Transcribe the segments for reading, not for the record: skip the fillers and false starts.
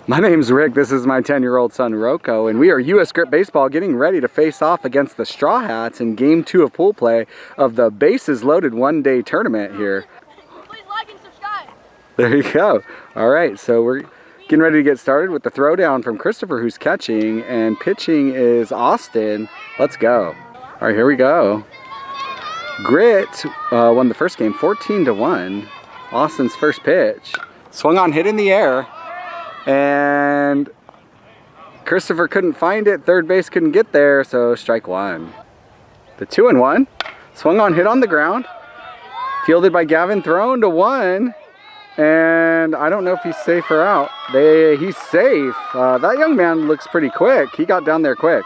My name's Rick, this is my 10-year-old son Rocco, and we are U.S. Grip Baseball getting ready to face off against the Straw Hats in Game 2 of pool play of the Bases Loaded one-day tournament here. Please like and subscribe. There you go. Alright, so we're getting ready to get started with the throwdown from Christopher, who's catching, and pitching is Austin. Let's go. Alright, here we go. Grit won the first game 14-1. Austin's first pitch. Swung on, hit in the air. And Christopher couldn't find it. Third base couldn't get there, so strike one. The 2-1. Swung on, hit on the ground. Fielded by Gavin, thrown to one. And I don't know if he's safe or out. He's safe. That young man looks pretty quick. He got down there quick.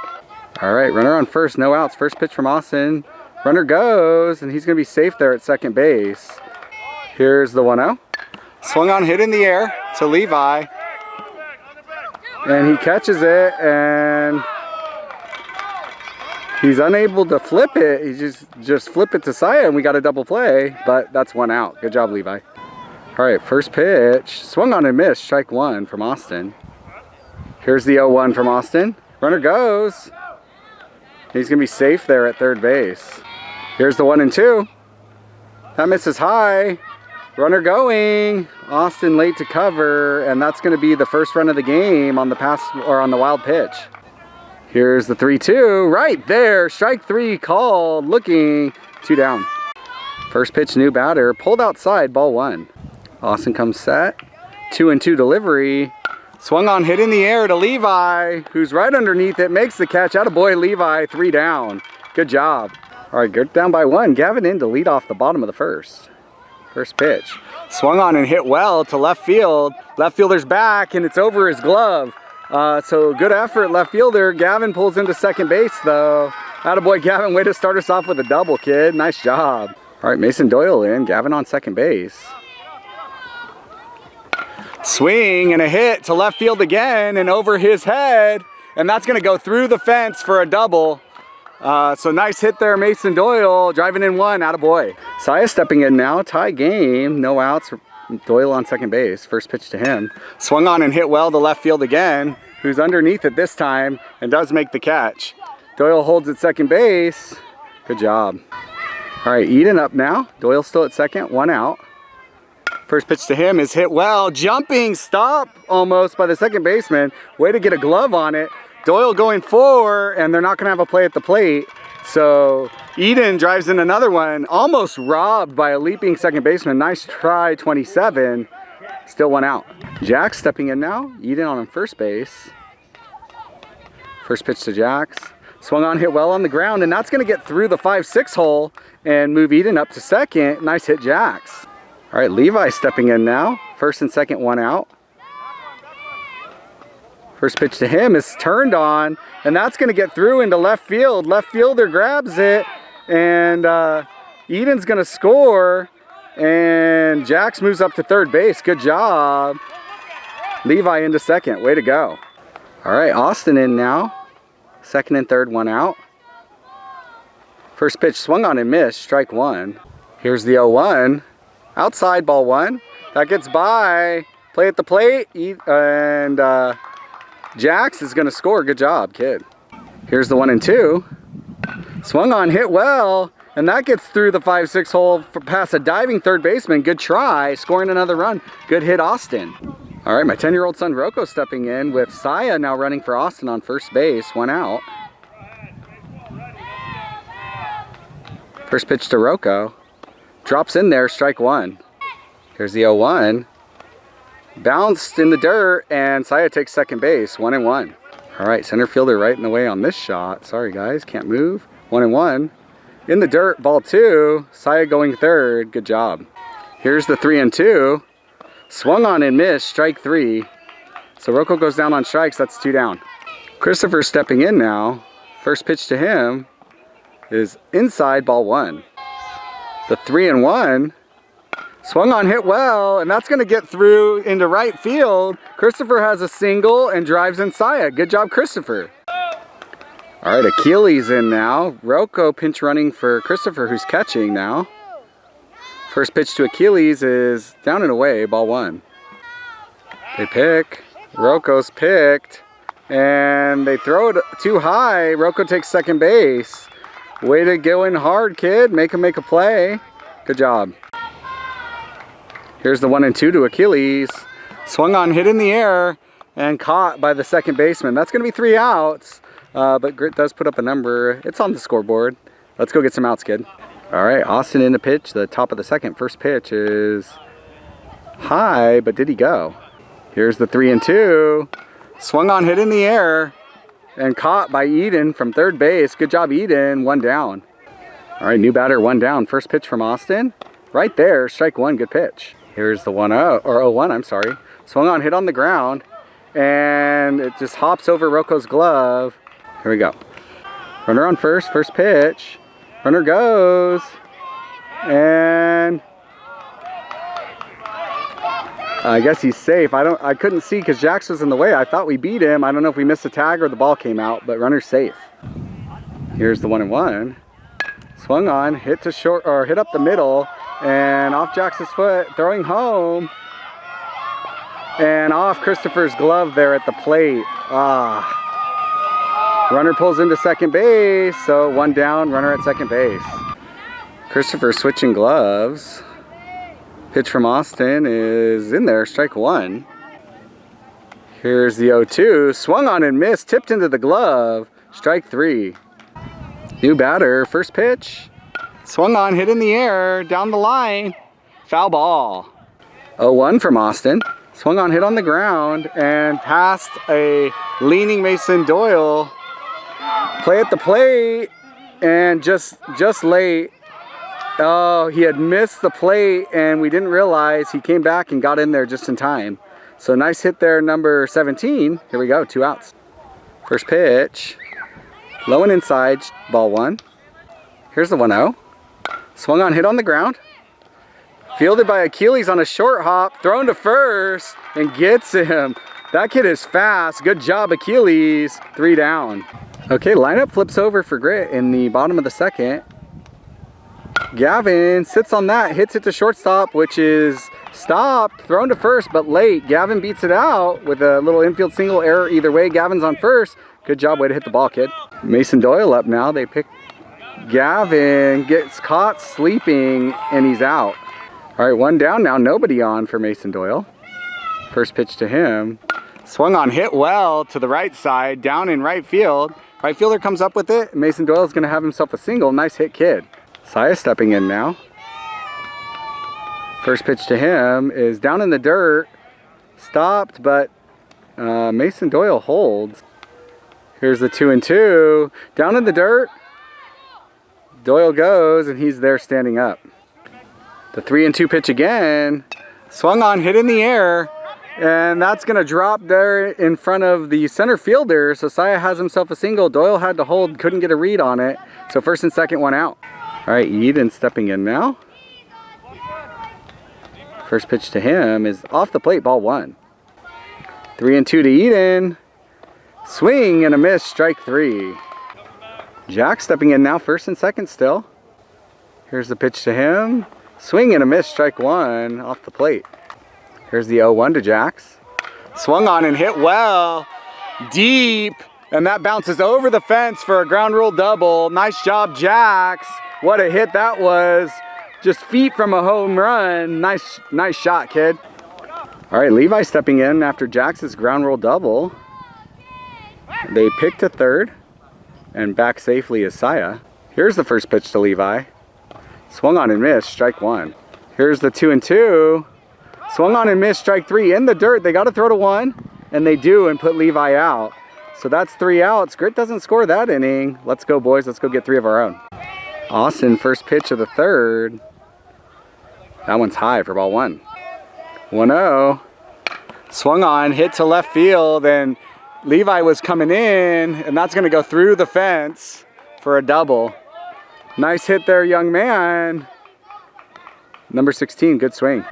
All right, runner on first, no outs. First pitch from Austin. Runner goes, and he's going to be safe there at second base. Here's the 1-0. Swung on, hit in the air to Levi. And he catches it, and he's unable to flip it. He just flip it to Saya, and we got a double play, but that's one out. Good job, Levi. All right, first pitch. Swung on and missed. Strike one from Austin. Here's the 0-1 from Austin. Runner goes. He's going to be safe there at third base. Here's the 1-2. That misses high. Runner going. Austin late to cover, and that's going to be the first run of the game on the pass or on the wild pitch. Here's the 3-2 right there. Strike three called. Looking, two down. First pitch, new batter, pulled outside, ball one. Austin comes set. 2-2 delivery. Swung on, hit in the air to Levi, who's right underneath it, makes the catch. Attaboy, Levi, three down. Good job. All right, good down by one. Gavin in to lead off the bottom of the first. First pitch. Swung on and hit well to left field. Left fielder's back, and it's over his glove. So good effort, left fielder. Gavin pulls into second base, though. Attaboy, Gavin, way to start us off with a double, kid. Nice job. All right, Mason Doyle in. Gavin on second base. Swing and a hit to left field again and over his head. And that's going to go through the fence for a double. So nice hit there, Mason Doyle, driving in one, attaboy. Saya stepping in now, tie game, no outs, Doyle on second base, first pitch to him. Swung on and hit well to left field again, who's underneath it this time and does make the catch. Doyle holds at second base, good job. All right, Eden up now, Doyle still at second, one out. First pitch to him is hit well, jumping stop almost by the second baseman, way to get a glove on it. Doyle going forward, and they're not going to have a play at the plate. So Eden drives in another one, almost robbed by a leaping second baseman. Nice try, 27. Still one out. Jax stepping in now. Eden on first base. First pitch to Jax. Swung on, hit well on the ground, and that's going to get through the 5-6 hole and move Eden up to second. Nice hit, Jax. All right, Levi stepping in now. First and second, one out. First pitch to him is turned on, and that's going to get through into left field. Left fielder grabs it, and Eden's going to score, and Jax moves up to third base. Good job. Levi into second. Way to go. All right, Austin in now. Second and third, one out. First pitch swung on and missed. Strike one. Here's the 0-1. Outside, ball one. That gets by. Play at the plate, and Jax is going to score. Good job, kid. Here's the 1-2. Swung on, hit well, and that gets through the 5-6 hole past a diving third baseman. Good try, scoring another run. Good hit, Austin. All right, my 10-year-old son Rocco stepping in with Saya now running for Austin on first base. One out. First pitch to Rocco. Drops in there, strike one. Here's the 0-1. Bounced in the dirt, and Saya takes second base. 1-1. All right, center fielder right in the way on this shot. Sorry, guys, can't move. 1-1. In the dirt, ball two. Saya going third. Good job. Here's the 3-2. Swung on and missed. Strike three. So Rocco goes down on strikes. That's two down. Christopher stepping in now. First pitch to him is inside, ball one. The 3-1. Swung on, hit well, and that's going to get through into right field. Christopher has a single and drives in Saya. Good job, Christopher. All right, Achilles in now. Rocco pinch running for Christopher, who's catching now. First pitch to Achilles is down and away, ball one. They pick. Rocco's picked, and they throw it too high. Rocco takes second base. Way to go in hard, kid. Make him make a play. Good job. Here's the 1-2 to Achilles. Swung on, hit in the air, and caught by the second baseman. That's going to be 3 outs, but Grit does put up a number. It's on the scoreboard. Let's go get some outs, kid. All right, Austin in the pitch, the top of the second. First pitch is high, but did he go? Here's the 3-2. Swung on, hit in the air, and caught by Eden from third base. Good job, Eden. 1 down. All right, new batter, 1 down. First pitch from Austin. Right there, strike 1, good pitch. Here's the 1-0, or 0-1, I'm sorry. Swung on, hit on the ground, and it just hops over Rocco's glove. Here we go. Runner on first, first pitch. Runner goes, and I guess he's safe. I couldn't see because Jax was in the way. I thought we beat him. I don't know if we missed a tag or the ball came out, but runner's safe. Here's the 1-1. Swung on, hit to short, or hit up the middle, and off Jax's foot, throwing home, and off Christopher's glove there at the plate. Runner pulls into second base, so 1 down, runner at second base. Christopher switching gloves. Pitch from Austin is in there, strike 1. Here's the 0-2, swung on and missed, tipped into the glove, strike 3. New batter, first pitch. Swung on, hit in the air, down the line, foul ball. 0-1 from Austin. Swung on, hit on the ground, and past a leaning Mason Doyle. Play at the plate, and just late. Oh, he had missed the plate, and we didn't realize. He came back and got in there just in time. So nice hit there, number 17. Here we go, 2 outs. First pitch. Low and inside, ball 1. Here's the 1-0. Swung on, hit on the ground. Fielded by Achilles on a short hop, thrown to first, and gets him. That kid is fast. Good job, Achilles. 3 down. Okay, lineup flips over for Grit in the bottom of the second. Gavin sits on that, hits it to shortstop, which is stopped, thrown to first, but late. Gavin beats it out with a little infield single, error either way. Gavin's on first. Good job, way to hit the ball, kid. Mason Doyle up now. They pick Gavin, gets caught sleeping, and he's out. All right, 1 down now, nobody on for Mason Doyle. First pitch to him. Swung on, hit well to the right side, down in right field. Right fielder comes up with it. Mason Doyle's gonna have himself a single. Nice hit, kid. Saya stepping in now. First pitch to him is down in the dirt. Stopped, but Mason Doyle holds. Here's the 2-2. Down in the dirt. Doyle goes, and he's there standing up. The 3-2 pitch again. Swung on, hit in the air. And that's going to drop there in front of the center fielder. So Saya has himself a single. Doyle had to hold, couldn't get a read on it. So first and second, 1 out. All right, Eden stepping in now. First pitch to him is off the plate, ball 1. 3-2 to Eden. Swing and a miss, strike 3. Jack stepping in now, first and second still. Here's the pitch to him. Swing and a miss, strike 1 off the plate. Here's the 0-1 to Jax. Swung on and hit well, deep, and that bounces over the fence for a ground rule double. Nice job, Jax. What a hit that was. Just feet from a home run. Nice shot, kid. All right, Levi stepping in after Jax's ground rule double. They pick to third, and back safely is Saya. Here's the first pitch to Levi. Swung on and missed, strike 1. Here's the 2-2. Swung on and missed, strike 3. In the dirt, they got to throw to 1, and they do, and put Levi out. So that's 3 outs. Grit doesn't score that inning. Let's go, boys. Let's go get 3 of our own. Austin, first pitch of the third. That one's high for ball 1. 1-0. Swung on, hit to left field, and Levi was coming in, and that's going to go through the fence for a double. Nice hit there, young man. Number 16, good swing.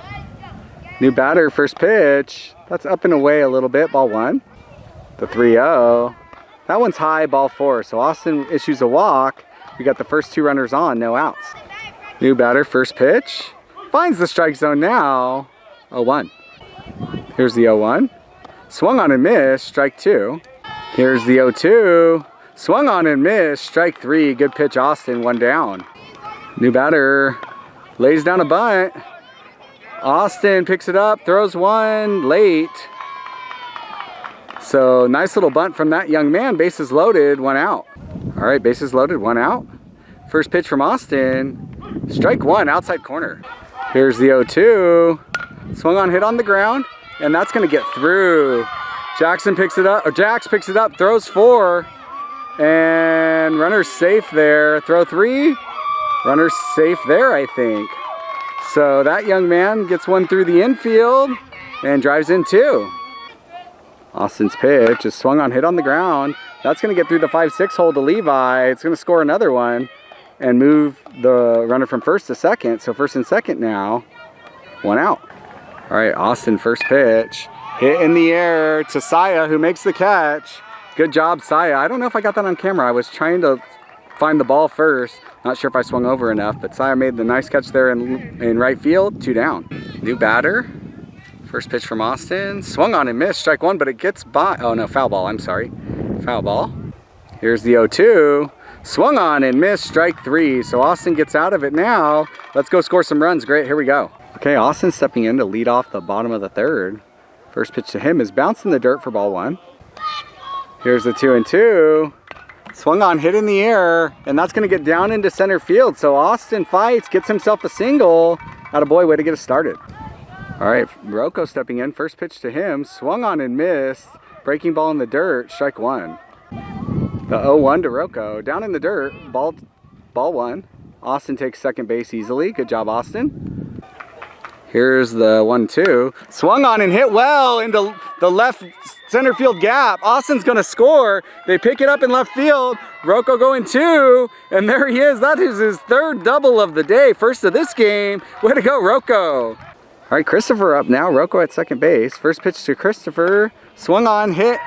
New batter, first pitch. That's up and away a little bit, ball 1. The 3-0. That one's high, ball 4. So Austin issues a walk. We got the first 2 runners on, no outs. New batter, first pitch. Finds the strike zone now. 0-1. Here's the 0-1. Swung on and missed, strike 2. Here's the 0-2. Swung on and missed, strike 3. Good pitch, Austin, 1 down. New batter lays down a bunt. Austin picks it up, throws one late. So nice little bunt from that young man. Bases loaded, 1 out. All right, bases loaded, 1 out. First pitch from Austin, strike 1, outside corner. Here's the 0-2. Swung on, hit on the ground, and that's gonna get through. Jackson picks it up, or Jax picks it up, throws 4, and runner's safe there. Throw 3, runner's safe there, I think. So that young man gets one through the infield and drives in 2. Austin's pitch is swung on, hit on the ground. That's gonna get through the 5-6 hole to Levi. It's gonna score another one and move the runner from first to second. So first and second now, 1 out. All right, Austin, first pitch. Hit in the air to Saya, who makes the catch. Good job, Saya. I don't know if I got that on camera. I was trying to find the ball first. Not sure if I swung over enough, but Saya made the nice catch there in right field, 2 down. New batter. First pitch from Austin. Swung on and missed, strike 1, but it gets by. Oh no, foul ball, I'm sorry. Foul ball. Here's the 0-2. Swung on and missed, strike 3. So Austin gets out of it now. Let's go score some runs. Great, here we go. Okay, Austin stepping in to lead off the bottom of the 3rd. First pitch to him is bounced in the dirt for ball 1. Here's the 2-2. Swung on, hit in the air, and that's gonna get down into center field. So Austin fights, gets himself a single. Attaboy, way to get us started. All right, Rocco stepping in, first pitch to him, swung on and missed. Breaking ball in the dirt, strike 1. The 0-1 to Rocco, down in the dirt, ball 1. Austin takes second base easily, good job Austin. Here's the 1-2. Swung on and hit well into the left center field gap. Austin's gonna score. They pick it up in left field. Rocco going 2, and there he is. That is his 3rd double of the day. First of this game. Way to go, Rocco. All right, Christopher up now. Rocco at second base. First pitch to Christopher. Swung on, hit.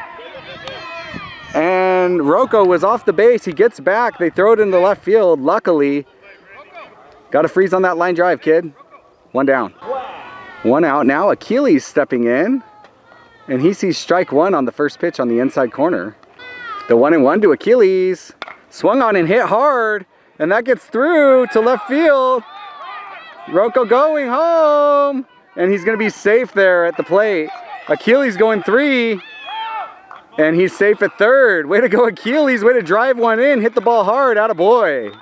And Rocco was off the base. He gets back. They throw it in the left field. Luckily, got to freeze on that line drive, kid. 1 down. 1 out. Now Achilles stepping in, and he sees strike 1 on the first pitch on the inside corner. The 1-1 to Achilles. Swung on and hit hard, and that gets through to left field. Rocco going home, and he's going to be safe there at the plate. Achilles going 3, and he's safe at 3rd. Way to go, Achilles. Way to drive one in. Hit the ball hard. Attaboy.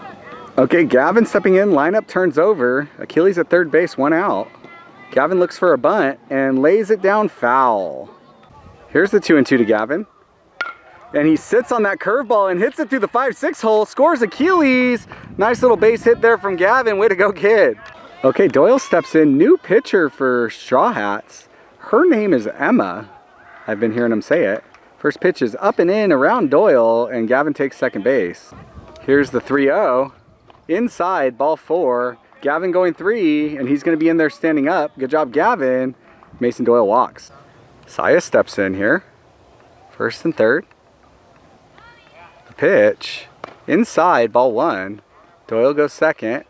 Okay, Gavin stepping in, lineup turns over. Achilles at 3rd base, 1 out. Gavin looks for a bunt and lays it down foul. Here's the 2-2 to Gavin. And he sits on that curveball and hits it through the 5-6 hole, scores Achilles. Nice little base hit there from Gavin, way to go kid. Okay, Doyle steps in, new pitcher for Straw Hats. Her name is Emma. I've been hearing him say it. First pitch is up and in around Doyle, and Gavin takes second base. Here's the 3-0. Inside, ball 4. Gavin going 3, and he's going to be in there standing up. Good job, Gavin. Mason Doyle walks. Saya steps in here. First and 3rd. The pitch. Inside, ball 1. Doyle goes 2nd.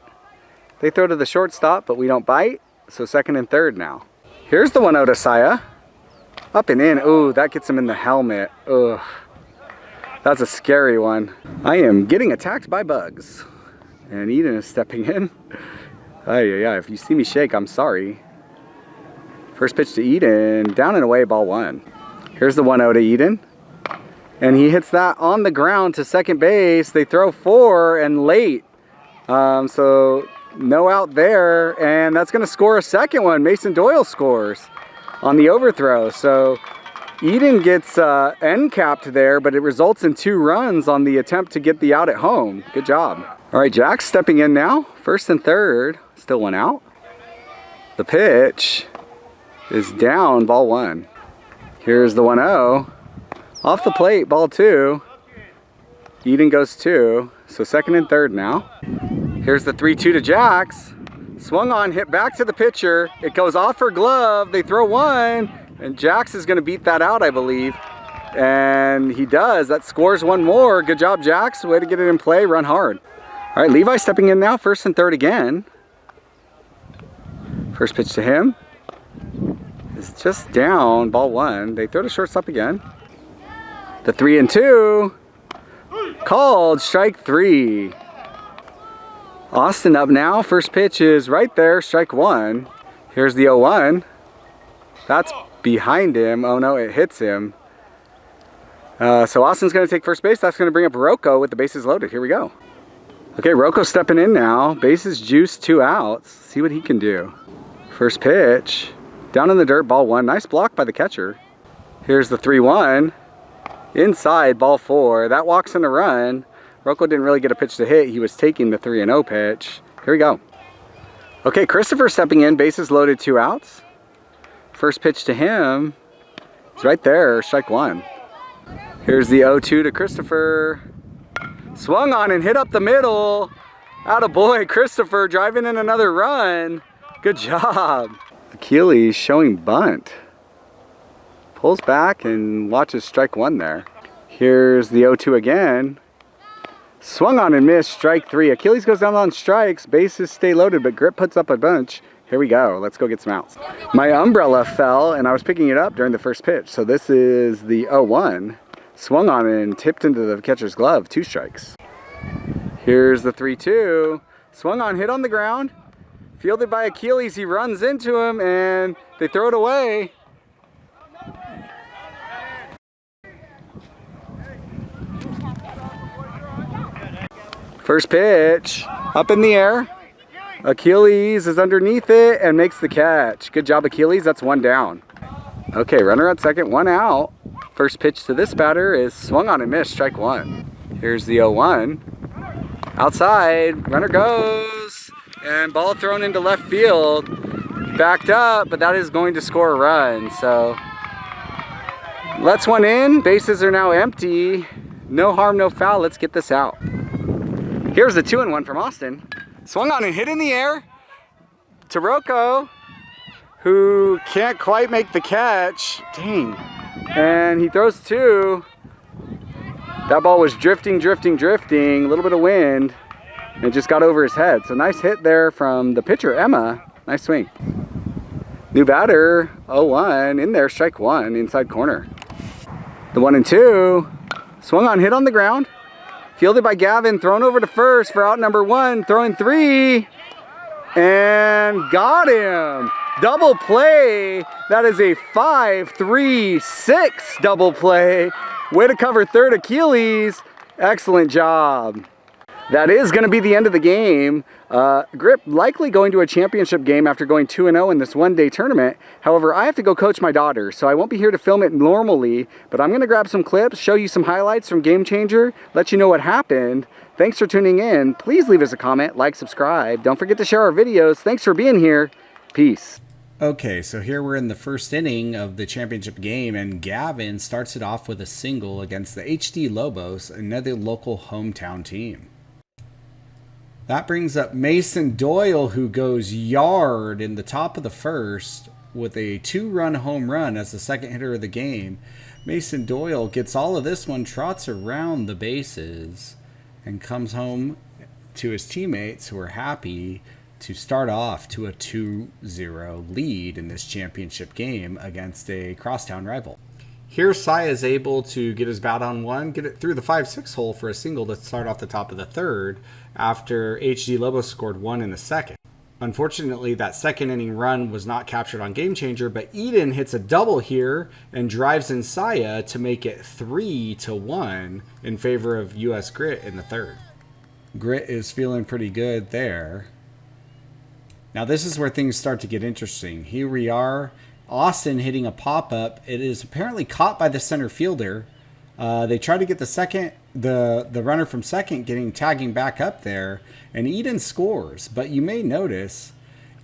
They throw to the shortstop, but we don't bite. So 2nd and 3rd now. Here's the 1-0 to Saya. Up and in. Ooh, that gets him in the helmet. Ugh. That's a scary one. I am getting attacked by bugs. And Eden is stepping in. Yeah, if you see me shake, I'm sorry. First pitch to Eden, down and away, ball 1. Here's the 1-0 to Eden. And he hits that on the ground to second base. They throw 4 and late. So no out there, and that's gonna score a second one. Mason Doyle scores on the overthrow. So Eden gets end capped there, but it results in 2 runs on the attempt to get the out at home. Good job. All right, Jack's stepping in now. First and 3rd, still 1 out. The pitch is down, ball 1. Here's the 1-0. Off the plate, ball 2. Eden goes 2, so 2nd and 3rd now. Here's the 3-2 to Jax. Swung on, hit back to the pitcher. It goes off her glove. They throw 1, and Jax is gonna beat that out, I believe. And he does, that scores 1 more. Good job, Jax, way to get it in play, run hard. All right, Levi stepping in now, 1st and 3rd again. First pitch to him is just down, ball one. They throw to shortstop again. The 3-2. Called, strike three. Austin up now. First pitch is right there, strike one. Here's the 0-1. That's behind him. Oh no, it hits him. So Austin's going to take first base. That's going to bring up Rocco with the bases loaded. Here we go. Okay, Rocco stepping in now. Bases juiced, 2 outs. See what he can do. First pitch. Down in the dirt, ball one. Nice block by the catcher. Here's the 3-1. Inside, ball four. That walks in a run. Rocco didn't really get a pitch to hit. He was taking the 3-0 pitch. Here we go. Okay, Christopher stepping in. Bases loaded, 2 outs. First pitch to him. He's right there, strike one. Here's the 0-2 to Christopher. Swung on and hit up the middle. Attaboy, Christopher driving in another run. Good job. Achilles showing bunt. Pulls back and watches strike one there. Here's the 0-2 again. Swung on and missed, strike three. Achilles goes down on strikes. Bases stay loaded, but Grip puts up a bunch. Here we go. Let's go get some outs. My umbrella fell and I was picking it up during the first pitch. So this is the 0-1. Swung on and tipped into the catcher's glove. 2 strikes. Here's the 3-2. Swung on, hit on the ground. Fielded by Achilles. He runs into him and they throw it away. First pitch. Up in the air. Achilles is underneath it and makes the catch. Good job, Achilles. That's 1 down. Okay, runner at second, 1 out. First pitch to this batter is swung on and missed, strike one. Here's the 0-1. Outside, runner goes, and ball thrown into left field. Backed up, but that is going to score a run. So, lets one in. Bases are now empty. No harm, no foul. Let's get this out. Here's the 2-1 from Austin. Swung on and hit in the air to Rocco, who can't quite make the catch. Dang. And he throws 2. That ball was drifting, drifting, drifting. A little bit of wind. And it just got over his head. So nice hit there from the pitcher, Emma. Nice swing. New batter, 0-1. In there, strike one, inside corner. The 1-2. Swung on, hit on the ground. Fielded by Gavin, thrown over to first for out number 1, throwing 3, and got him. Double play. That is a 5-3-6 double play. Way to cover third, Achilles. Excellent job. That is going to be the end of the game. Grip likely going to a championship game after going 2-0 in this one-day tournament. However, I have to go coach my daughter, so I won't be here to film it normally, but I'm going to grab some clips, show you some highlights from GameChanger, let you know what happened. Thanks for tuning in. Please leave us a comment, like, subscribe. Don't forget to share our videos. Thanks for being here. Peace. Okay, so here we're in the first inning of the championship game, and Gavin starts it off with a single against the HD Lobos, another local hometown team. That brings up Mason Doyle, who goes yard in the top of the first with a 2-run home run as the second hitter of the game. Mason Doyle gets all of this one, trots around the bases, and comes home to his teammates, who are happy to start off to a 2-0 lead in this championship game against a crosstown rival. Here, Saya is able to get his bat on one, get it through the 5-6 hole for a single to start off the top of the third after HD Lobos scored 1 in the second. Unfortunately, that second inning run was not captured on GameChanger, but Eden hits a double here and drives in Saya to make it 3-1 in favor of US Grit in the third. Grit is feeling pretty good there. Now this is where things start to get interesting. Here we are. Austin hitting a pop-up. It is apparently caught by the center fielder. They try to get the runner from second tagging back up there, and Eden scores. But you may notice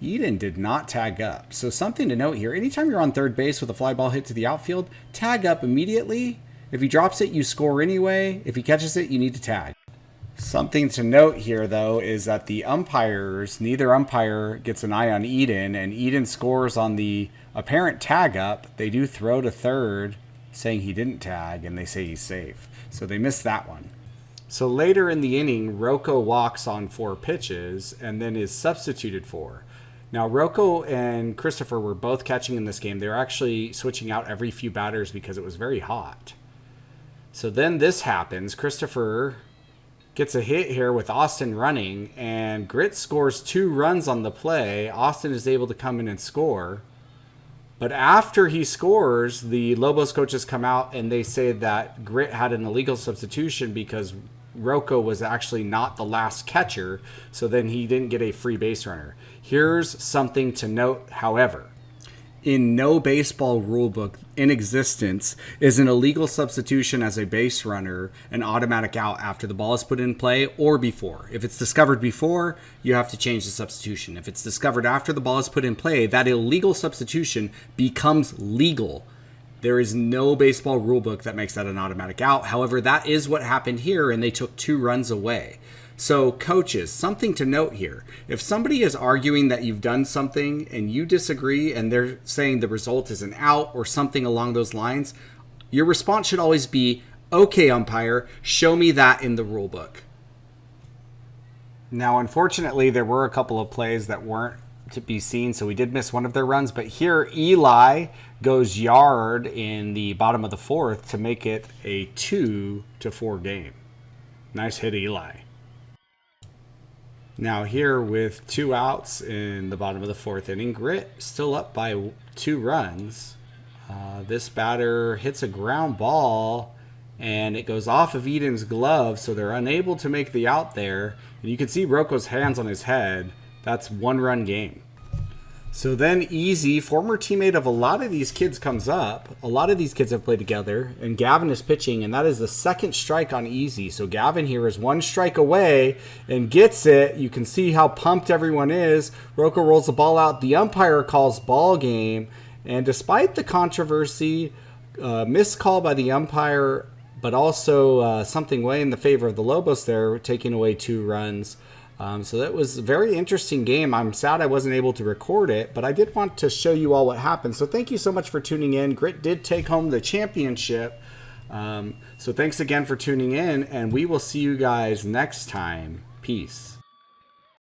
Eden did not tag up. So something to note here. Anytime you're on third base with a fly ball hit to the outfield, tag up immediately. If he drops it, you score anyway. If he catches it, you need to tag. Something to note here, though, is that the umpires, neither umpire gets an eye on Eden, and Eden scores on the apparent tag up. They do throw to third, saying he didn't tag, and they say he's safe. So they missed that one. So later in the inning, Rocco walks on 4 pitches and then is substituted for. Now, Rocco and Christopher were both catching in this game. They were actually switching out every few batters because it was very hot. So then this happens. Christopher gets a hit here with Austin running, and Grit scores 2 runs on the play. Austin is able to come in and score. But after he scores, the Lobos coaches come out and they say that Grit had an illegal substitution because Rocco was actually not the last catcher, so then he didn't get a free base runner. Here's something to note, however. In no baseball rulebook in existence is an illegal substitution as a base runner an automatic out after the ball is put in play or before. If it's discovered before, you have to change the substitution. If it's discovered after the ball is put in play, that illegal substitution becomes legal. There is no baseball rulebook that makes that an automatic out. However, that is what happened here, and they took 2 runs away. So, coaches, something to note here. If somebody is arguing that you've done something and you disagree and they're saying the result is an out or something along those lines, your response should always be, okay, umpire, show me that in the rule book. Now, unfortunately, there were a couple of plays that weren't to be seen, so we did miss one of their runs. But here, Eli goes yard in the bottom of the 4th to make it a 2-4 game. Nice hit, Eli. Now here with 2 outs in the bottom of the 4th inning, Grit still up by 2 runs. This batter hits a ground ball and it goes off of Eden's glove, so they're unable to make the out there. And you can see Rocco's hands on his head. That's 1-run game. So then Easy, former teammate of a lot of these kids, comes up. A lot of these kids have played together, and Gavin is pitching, and that is the 2nd strike on Easy. So Gavin here is 1 strike away and gets it. You can see how pumped everyone is. Rocco rolls the ball out. The umpire calls ball game, and despite the controversy, missed call by the umpire, but also something way in the favor of the Lobos there, taking away 2 runs. So that was a very interesting game. I'm sad I wasn't able to record it, but I did want to show you all what happened. So thank you so much for tuning in. Grit did take home the championship. So thanks again for tuning in, and we will see you guys next time. Peace.